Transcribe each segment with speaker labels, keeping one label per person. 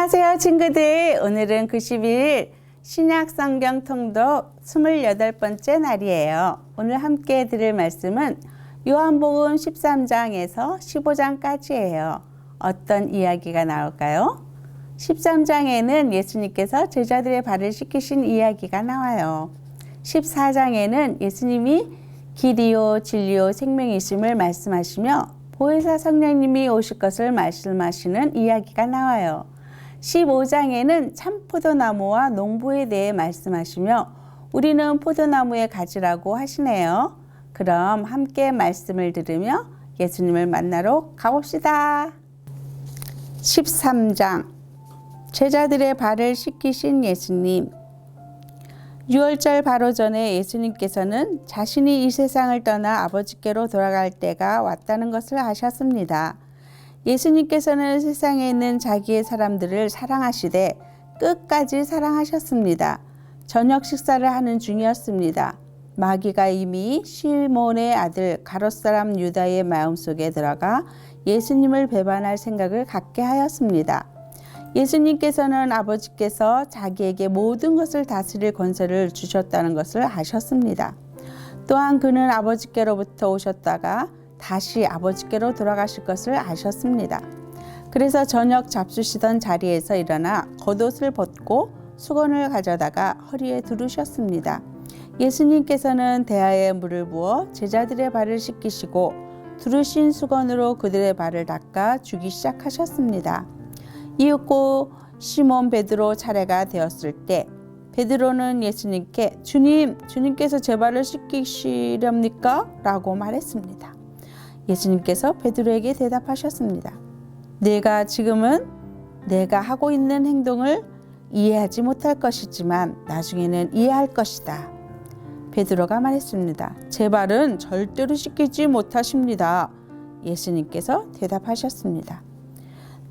Speaker 1: 안녕하세요 친구들. 오늘은 91일 신약성경 통독 28번째 날이에요. 오늘 함께 들을 말씀은 요한복음 13장에서 15장까지예요. 어떤 이야기가 나올까요? 13장에는 예수님께서 제자들의 발을 씻기신 이야기가 나와요. 14장에는 예수님이 길이요 진리요 생명이심을 말씀하시며 보혜사 성령님이 오실 것을 말씀하시는 이야기가 나와요. 15장에는 참 포도나무와 농부에 대해 말씀하시며 우리는 포도나무의 가지라고 하시네요. 그럼 함께 말씀을 들으며 예수님을 만나러 가봅시다. 13장 제자들의 발을 씻기신 예수님. 유월절 바로 전에 예수님께서는 자신이 이 세상을 떠나 아버지께로 돌아갈 때가 왔다는 것을 아셨습니다. 예수님께서는 세상에 있는 자기의 사람들을 사랑하시되 끝까지 사랑하셨습니다. 저녁 식사를 하는 중이었습니다. 마귀가 이미 시몬의 아들 가롯사람 유다의 마음속에 들어가 예수님을 배반할 생각을 갖게 하였습니다. 예수님께서는 아버지께서 자기에게 모든 것을 다스릴 권세를 주셨다는 것을 아셨습니다. 또한 그는 아버지께로부터 오셨다가 다시 아버지께로 돌아가실 것을 아셨습니다. 그래서 저녁 잡수시던 자리에서 일어나 겉옷을 벗고 수건을 가져다가 허리에 두르셨습니다. 예수님께서는 대야에 물을 부어 제자들의 발을 씻기시고 두르신 수건으로 그들의 발을 닦아 주기 시작하셨습니다. 이윽고 시몬 베드로 차례가 되었을 때 베드로는 예수님께 주님께서 제 발을 씻기시렵니까? 라고 말했습니다. 예수님께서 베드로에게 대답하셨습니다. 지금은 내가 하고 있는 행동을 이해하지 못할 것이지만 나중에는 이해할 것이다. 베드로가 말했습니다. 제 발은 절대로 씻기지 못하십니다. 예수님께서 대답하셨습니다.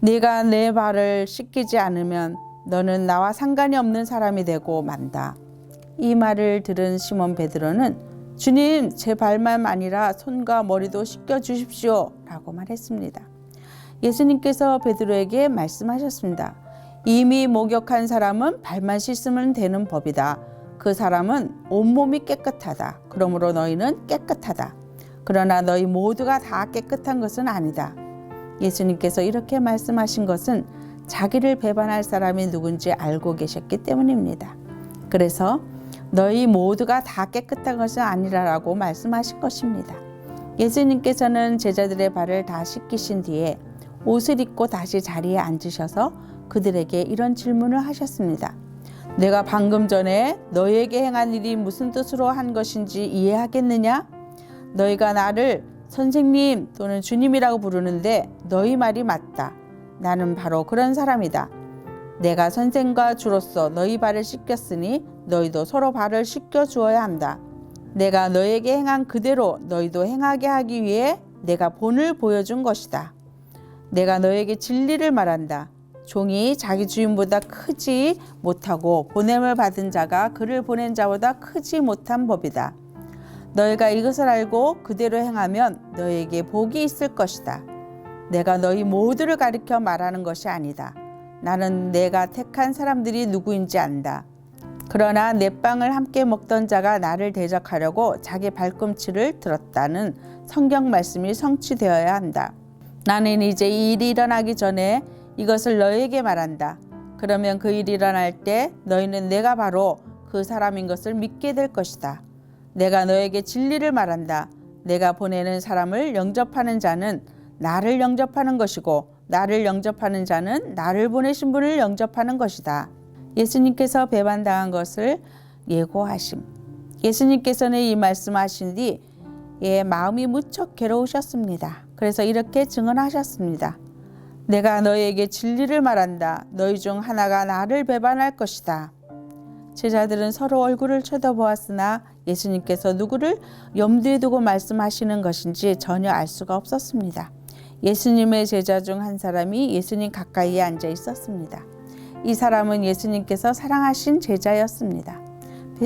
Speaker 1: 네가 내 발을 씻기지 않으면 너는 나와 상관이 없는 사람이 되고 만다. 이 말을 들은 시몬 베드로는 주님, 제 발만 아니라 손과 머리도 씻겨 주십시오 라고 말했습니다. 예수님께서 베드로에게 말씀하셨습니다. 이미 목욕한 사람은 발만 씻으면 되는 법이다. 그 사람은 온몸이 깨끗하다. 그러므로 너희는 깨끗하다. 그러나 너희 모두가 다 깨끗한 것은 아니다. 예수님께서 이렇게 말씀하신 것은 자기를 배반할 사람이 누군지 알고 계셨기 때문입니다. 그래서 너희 모두가 다 깨끗한 것은 아니라라고 말씀하신 것입니다. 예수님께서는 제자들의 발을 다 씻기신 뒤에 옷을 입고 다시 자리에 앉으셔서 그들에게 이런 질문을 하셨습니다. 내가 방금 전에 너희에게 행한 일이 무슨 뜻으로 한 것인지 이해하겠느냐? 너희가 나를 선생님 또는 주님이라고 부르는데 너희 말이 맞다. 나는 바로 그런 사람이다. 내가 선생과 주로서 너희 발을 씻겼으니 너희도 서로 발을 씻겨 주어야 한다. 내가 너희에게 행한 그대로 너희도 행하게 하기 위해 내가 본을 보여준 것이다. 내가 너희에게 진리를 말한다. 종이 자기 주인보다 크지 못하고 보냄을 받은 자가 그를 보낸 자보다 크지 못한 법이다. 너희가 이것을 알고 그대로 행하면 너희에게 복이 있을 것이다. 내가 너희 모두를 가리켜 말하는 것이 아니다. 나는 내가 택한 사람들이 누구인지 안다. 그러나 내 빵을 함께 먹던 자가 나를 대적하려고 자기 발꿈치를 들었다는 성경 말씀이 성취되어야 한다. 나는 이제 이 일이 일어나기 전에 이것을 너희에게 말한다. 그러면 그 일이 일어날 때 너희는 내가 바로 그 사람인 것을 믿게 될 것이다. 내가 너에게 진리를 말한다. 내가 보내는 사람을 영접하는 자는 나를 영접하는 것이고 나를 영접하는 자는 나를 보내신 분을 영접하는 것이다. 예수님께서 배반당한 것을 예고하심. 예수님께서는 이 말씀하신 뒤 마음이 무척 괴로우셨습니다. 그래서 이렇게 증언하셨습니다. 내가 너희에게 진리를 말한다. 너희 중 하나가 나를 배반할 것이다. 제자들은 서로 얼굴을 쳐다보았으나 예수님께서 누구를 염두에 두고 말씀하시는 것인지 전혀 알 수가 없었습니다. 예수님의 제자 중 한 사람이 예수님 가까이에 앉아 있었습니다. 이 사람은 예수님께서 사랑하신 제자였습니다.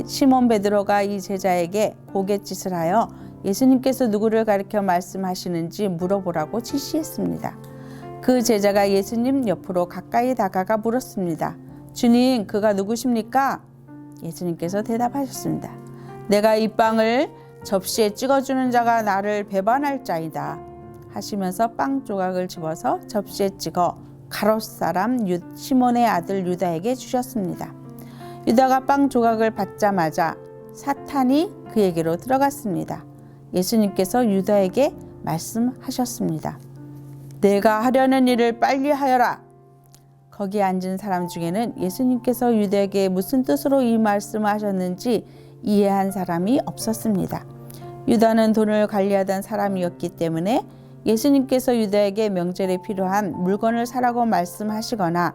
Speaker 1: 시몬 베드로가 이 제자에게 고갯짓을 하여 예수님께서 누구를 가리켜 말씀하시는지 물어보라고 지시했습니다. 그 제자가 예수님 옆으로 가까이 다가가 물었습니다. 주님, 그가 누구십니까? 예수님께서 대답하셨습니다. 내가 이 빵을 접시에 찍어주는 자가 나를 배반할 자이다 하시면서 빵 조각을 집어서 접시에 찍어 가롯 사람 시몬의 아들 유다에게 주셨습니다. 유다가 빵 조각을 받자마자 사탄이 그에게로 들어갔습니다. 예수님께서 유다에게 말씀하셨습니다. 내가 하려는 일을 빨리 하여라. 거기에 앉은 사람 중에는 예수님께서 유다에게 무슨 뜻으로 이 말씀을 하셨는지 이해한 사람이 없었습니다. 유다는 돈을 관리하던 사람이었기 때문에 예수님께서 유다에게 명절에 필요한 물건을 사라고 말씀하시거나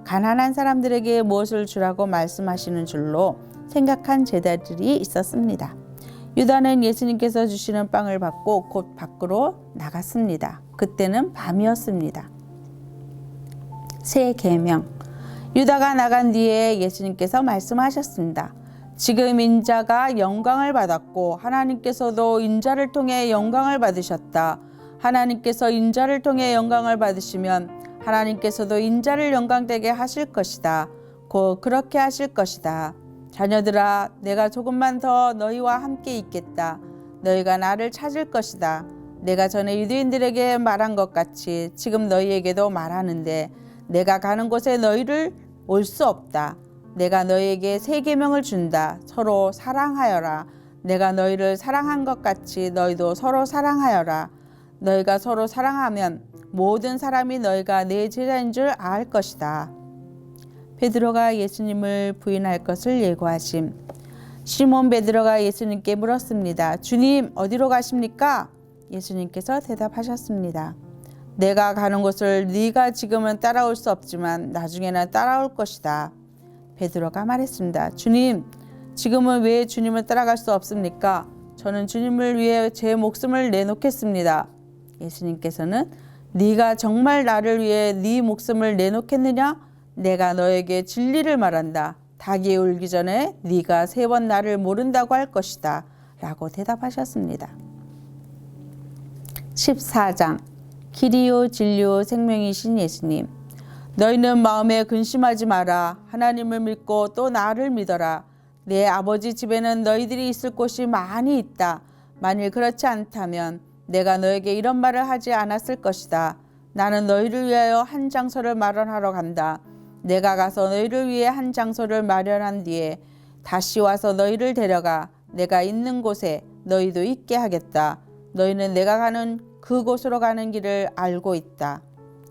Speaker 1: 가난한 사람들에게 무엇을 주라고 말씀하시는 줄로 생각한 제자들이 있었습니다. 유다는 예수님께서 주시는 빵을 받고 곧 밖으로 나갔습니다. 그때는 밤이었습니다. 새 계명. 유다가 나간 뒤에 예수님께서 말씀하셨습니다. 지금 인자가 영광을 받았고 하나님께서도 인자를 통해 영광을 받으셨다. 하나님께서 인자를 통해 영광을 받으시면 하나님께서도 인자를 영광되게 하실 것이다. 곧 그렇게 하실 것이다. 자녀들아, 내가 조금만 더 너희와 함께 있겠다. 너희가 나를 찾을 것이다. 내가 전에 유대인들에게 말한 것 같이 지금 너희에게도 말하는데 내가 가는 곳에 너희를 올 수 없다. 내가 너희에게 새 계명을 준다. 서로 사랑하여라. 내가 너희를 사랑한 것 같이 너희도 서로 사랑하여라. 너희가 서로 사랑하면 모든 사람이 너희가 내 제자인 줄 알 것이다. 베드로가 예수님을 부인할 것을 예고하심. 시몬 베드로가 예수님께 물었습니다. 주님, 어디로 가십니까? 예수님께서 대답하셨습니다. 내가 가는 곳을 네가 지금은 따라올 수 없지만 나중에는 따라올 것이다. 베드로가 말했습니다. 주님, 지금은 왜 주님을 따라갈 수 없습니까? 저는 주님을 위해 제 목숨을 내놓겠습니다. 예수님께서는 네가 정말 나를 위해 네 목숨을 내놓겠느냐? 내가 너에게 진리를 말한다. 닭이 울기 전에 네가 3번 나를 모른다고 할 것이다. 라고 대답하셨습니다. 14장. 길이요 진리요 생명이신 예수님. 너희는 마음에 근심하지 마라. 하나님을 믿고 또 나를 믿어라. 내 아버지 집에는 너희들이 있을 곳이 많이 있다. 만일 그렇지 않다면 내가 너에게 이런 말을 하지 않았을 것이다. 나는 너희를 위하여 한 장소를 마련하러 간다. 내가 가서 너희를 위해 한 장소를 마련한 뒤에 다시 와서 너희를 데려가 내가 있는 곳에 너희도 있게 하겠다. 너희는 내가 가는 그곳으로 가는 길을 알고 있다.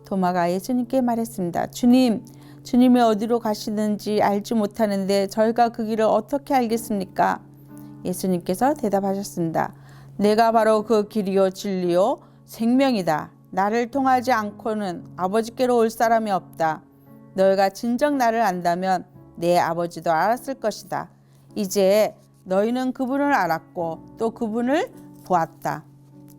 Speaker 1: 도마가 예수님께 말했습니다. 주님, 주님이 어디로 가시는지 알지 못하는데 저희가 그 길을 어떻게 알겠습니까? 예수님께서 대답하셨습니다. 내가 바로 그 길이요 진리요 생명이다. 나를 통하지 않고는 아버지께로 올 사람이 없다. 너희가 진정 나를 안다면 내 아버지도 알았을 것이다. 이제 너희는 그분을 알았고 또 그분을 보았다.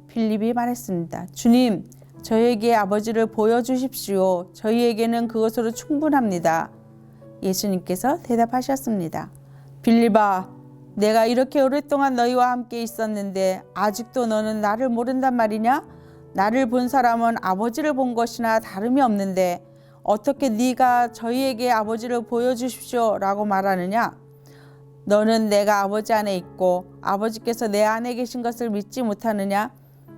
Speaker 1: 빌립이 말했습니다. 주님, 저희에게 아버지를 보여주십시오. 저희에게는 그것으로 충분합니다. 예수님께서 대답하셨습니다. 빌립아, 내가 이렇게 오랫동안 너희와 함께 있었는데 아직도 너는 나를 모른단 말이냐? 나를 본 사람은 아버지를 본 것이나 다름이 없는데 어떻게 네가 저희에게 아버지를 보여주십시오 라고 말하느냐? 너는 내가 아버지 안에 있고 아버지께서 내 안에 계신 것을 믿지 못하느냐?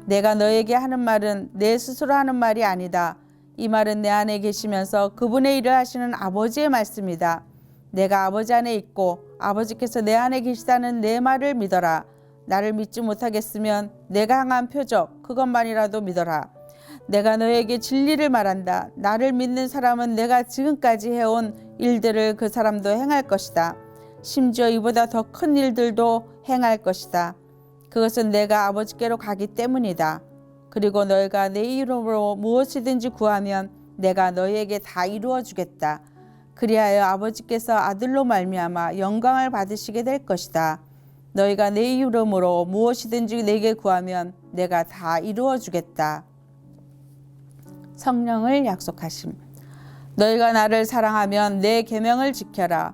Speaker 1: 내가 너에게 하는 말은 내 스스로 하는 말이 아니다. 이 말은 내 안에 계시면서 그분의 일을 하시는 아버지의 말씀이다. 내가 아버지 안에 있고 아버지께서 내 안에 계시다는 내 말을 믿어라. 나를 믿지 못하겠으면 내가 행한 표적 그것만이라도 믿어라. 내가 너에게 진리를 말한다. 나를 믿는 사람은 내가 지금까지 해온 일들을 그 사람도 행할 것이다. 심지어 이보다 더 큰 일들도 행할 것이다. 그것은 내가 아버지께로 가기 때문이다. 그리고 너희가 내 이름으로 무엇이든지 구하면 내가 너희에게 다 이루어 주겠다. 그리하여 아버지께서 아들로 말미암아 영광을 받으시게 될 것이다. 너희가 내 이름으로 무엇이든지 내게 구하면 내가 다 이루어 주겠다. 성령을 약속하심. 너희가 나를 사랑하면 내 계명을 지켜라.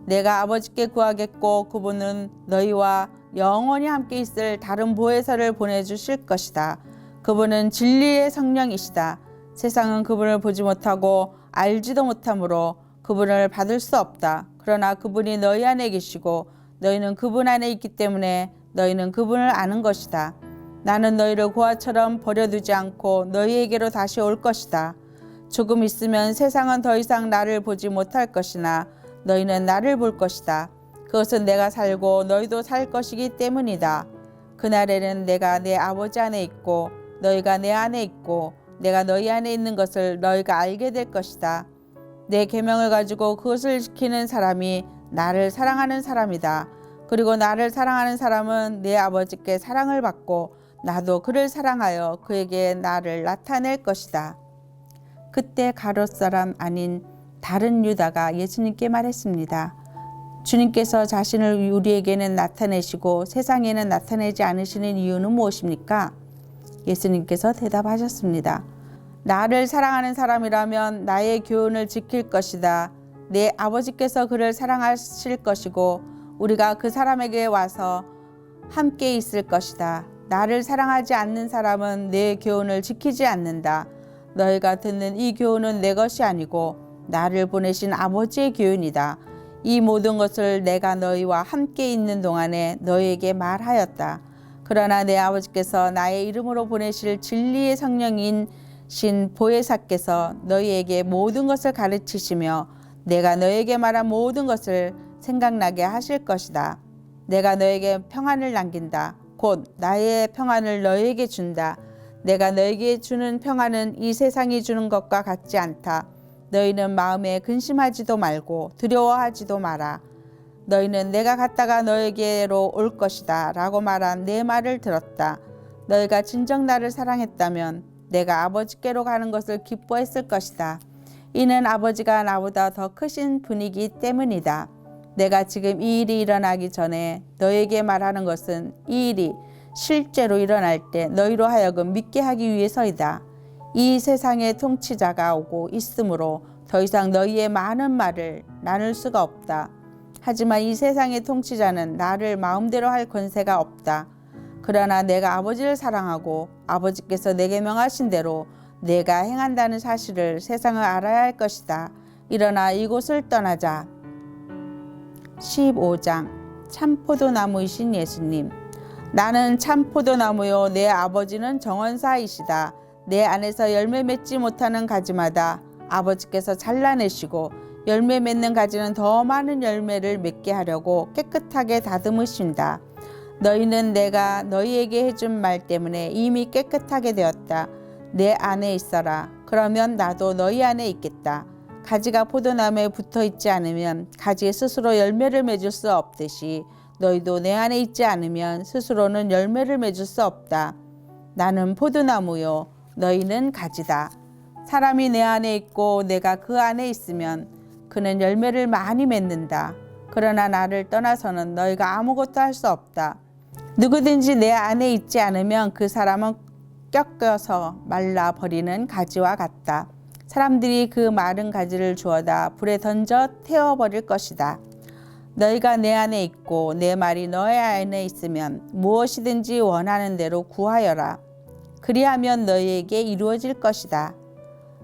Speaker 1: 내가 아버지께 구하겠고 그분은 너희와 영원히 함께 있을 다른 보혜사를 보내주실 것이다. 그분은 진리의 성령이시다. 세상은 그분을 보지 못하고 알지도 못하므로 그분을 받을 수 없다. 그러나 그분이 너희 안에 계시고 너희는 그분 안에 있기 때문에 너희는 그분을 아는 것이다. 나는 너희를 고아처럼 버려두지 않고 너희에게로 다시 올 것이다. 조금 있으면 세상은 더 이상 나를 보지 못할 것이나 너희는 나를 볼 것이다. 그것은 내가 살고 너희도 살 것이기 때문이다. 그날에는 내가 내 아버지 안에 있고 너희가 내 안에 있고 내가 너희 안에 있는 것을 너희가 알게 될 것이다. 내 계명을 가지고 그것을 지키는 사람이 나를 사랑하는 사람이다. 그리고 나를 사랑하는 사람은 내 아버지께 사랑을 받고 나도 그를 사랑하여 그에게 나를 나타낼 것이다. 그때 가롯 사람 아닌 다른 유다가 예수님께 말했습니다. 주님께서 자신을 우리에게는 나타내시고 세상에는 나타내지 않으시는 이유는 무엇입니까? 예수님께서 대답하셨습니다. 나를 사랑하는 사람이라면 나의 교훈을 지킬 것이다. 내 아버지께서 그를 사랑하실 것이고 우리가 그 사람에게 와서 함께 있을 것이다. 나를 사랑하지 않는 사람은 내 교훈을 지키지 않는다. 너희가 듣는 이 교훈은 내 것이 아니고 나를 보내신 아버지의 교훈이다. 이 모든 것을 내가 너희와 함께 있는 동안에 너희에게 말하였다. 그러나 내 아버지께서 나의 이름으로 보내실 진리의 성령인 신 보혜사께서 너희에게 모든 것을 가르치시며 내가 너희에게 말한 모든 것을 생각나게 하실 것이다. 내가 너에게 평안을 남긴다. 곧 나의 평안을 너희에게 준다. 내가 너희에게 주는 평안은 이 세상이 주는 것과 같지 않다. 너희는 마음에 근심하지도 말고 두려워하지도 마라. 너희는 내가 갔다가 너에게로 올 것이다 라고 말한 내 말을 들었다. 너희가 진정 나를 사랑했다면 내가 아버지께로 가는 것을 기뻐했을 것이다. 이는 아버지가 나보다 더 크신 분이기 때문이다. 내가 지금 이 일이 일어나기 전에 너에게 말하는 것은 이 일이 실제로 일어날 때 너희로 하여금 믿게 하기 위해서이다. 이 세상의 통치자가 오고 있으므로 더 이상 너희의 많은 말을 나눌 수가 없다. 하지만 이 세상의 통치자는 나를 마음대로 할 권세가 없다. 그러나 내가 아버지를 사랑하고 아버지께서 내게 명하신 대로 내가 행한다는 사실을 세상을 알아야 할 것이다. 일어나 이곳을 떠나자. 15장 참포도나무이신 예수님. 나는 참포도나무요 내 아버지는 정원사이시다. 내 안에서 열매 맺지 못하는 가지마다 아버지께서 잘라내시고 열매 맺는 가지는 더 많은 열매를 맺게 하려고 깨끗하게 다듬으신다. 너희는 내가 너희에게 해준 말 때문에 이미 깨끗하게 되었다. 내 안에 있어라. 그러면 나도 너희 안에 있겠다. 가지가 포도나무에 붙어 있지 않으면 가지 스스로 열매를 맺을 수 없듯이 너희도 내 안에 있지 않으면 스스로는 열매를 맺을 수 없다. 나는 포도나무요 너희는 가지다. 사람이 내 안에 있고 내가 그 안에 있으면 그는 열매를 많이 맺는다. 그러나 나를 떠나서는 너희가 아무것도 할 수 없다. 누구든지 내 안에 있지 않으면 그 사람은 꺾여서 말라버리는 가지와 같다. 사람들이 그 마른 가지를 주워다 불에 던져 태워버릴 것이다. 너희가 내 안에 있고 내 말이 너희 안에 있으면 무엇이든지 원하는 대로 구하여라. 그리하면 너희에게 이루어질 것이다.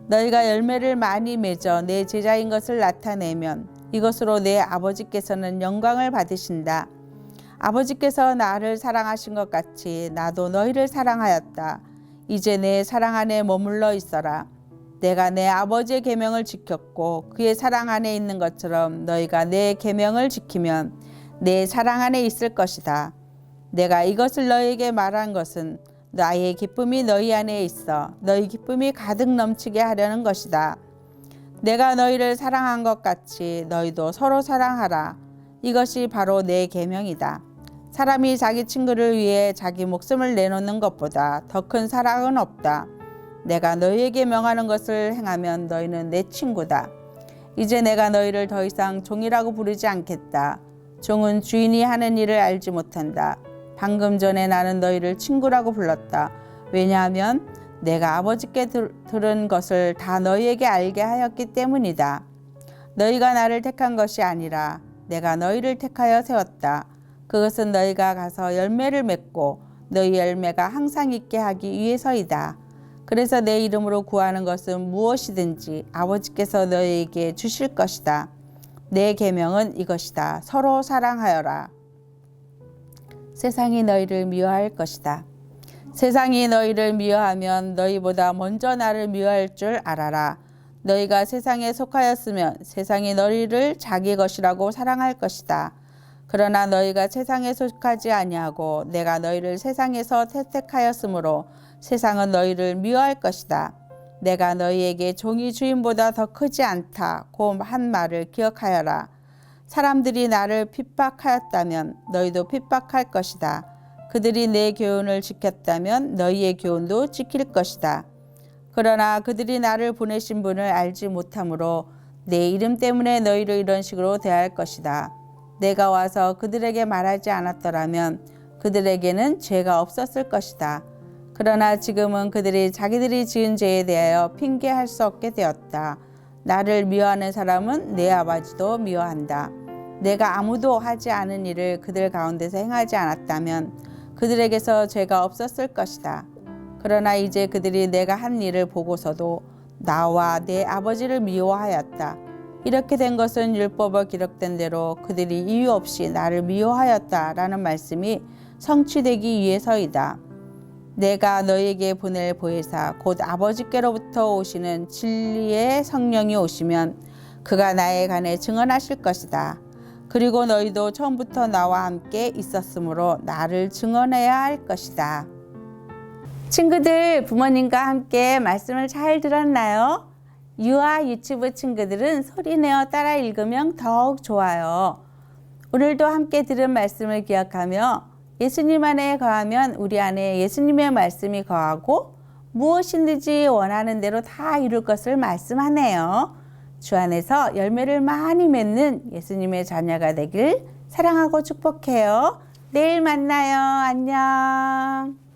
Speaker 1: 너희가 열매를 많이 맺어 내 제자인 것을 나타내면 이것으로 내 아버지께서는 영광을 받으신다. 아버지께서 나를 사랑하신 것 같이 나도 너희를 사랑하였다. 이제 내 사랑 안에 머물러 있어라. 내가 내 아버지의 계명을 지켰고 그의 사랑 안에 있는 것처럼 너희가 내 계명을 지키면 내 사랑 안에 있을 것이다. 내가 이것을 너희에게 말한 것은 나의 기쁨이 너희 안에 있어 너희 기쁨이 가득 넘치게 하려는 것이다. 내가 너희를 사랑한 것 같이 너희도 서로 사랑하라. 이것이 바로 내 계명이다. 사람이 자기 친구를 위해 자기 목숨을 내놓는 것보다 더 큰 사랑은 없다. 내가 너희에게 명하는 것을 행하면 너희는 내 친구다. 이제 내가 너희를 더 이상 종이라고 부르지 않겠다. 종은 주인이 하는 일을 알지 못한다. 방금 전에 나는 너희를 친구라고 불렀다. 왜냐하면 내가 아버지께 들은 것을 다 너희에게 알게 하였기 때문이다. 너희가 나를 택한 것이 아니라 내가 너희를 택하여 세웠다. 그것은 너희가 가서 열매를 맺고 너희 열매가 항상 있게 하기 위해서이다. 그래서 내 이름으로 구하는 것은 무엇이든지 아버지께서 너희에게 주실 것이다. 내 계명은 이것이다. 서로 사랑하여라. 세상이 너희를 미워할 것이다. 세상이 너희를 미워하면 너희보다 먼저 나를 미워할 줄 알아라. 너희가 세상에 속하였으면 세상이 너희를 자기 것이라고 사랑할 것이다. 그러나 너희가 세상에 속하지 아니하고 내가 너희를 세상에서 택하였으므로 세상은 너희를 미워할 것이다. 내가 너희에게 종이 주인보다 더 크지 않다 고 한 말을 기억하여라. 사람들이 나를 핍박하였다면 너희도 핍박할 것이다. 그들이 내 교훈을 지켰다면 너희의 교훈도 지킬 것이다. 그러나 그들이 나를 보내신 분을 알지 못하므로 내 이름 때문에 너희를 이런 식으로 대할 것이다. 내가 와서 그들에게 말하지 않았더라면 그들에게는 죄가 없었을 것이다. 그러나 지금은 그들이 자기들이 지은 죄에 대하여 핑계할 수 없게 되었다. 나를 미워하는 사람은 내 아버지도 미워한다. 내가 아무도 하지 않은 일을 그들 가운데서 행하지 않았다면 그들에게서 죄가 없었을 것이다. 그러나 이제 그들이 내가 한 일을 보고서도 나와 내 아버지를 미워하였다. 이렇게 된 것은 율법에 기록된 대로 그들이 이유 없이 나를 미워하였다라는 말씀이 성취되기 위해서이다. 내가 너희에게 보낼 보혜사 곧 아버지께로부터 오시는 진리의 성령이 오시면 그가 나에 관해 증언하실 것이다. 그리고 너희도 처음부터 나와 함께 있었으므로 나를 증언해야 할 것이다. 친구들, 부모님과 함께 말씀을 잘 들었나요? 유아 유치부 친구들은 소리내어 따라 읽으면 더욱 좋아요. 오늘도 함께 들은 말씀을 기억하며 예수님 안에 거하면 우리 안에 예수님의 말씀이 거하고 무엇이든지 원하는 대로 다 이룰 것을 말씀하네요. 주 안에서 열매를 많이 맺는 예수님의 자녀가 되길 사랑하고 축복해요. 내일 만나요. 안녕.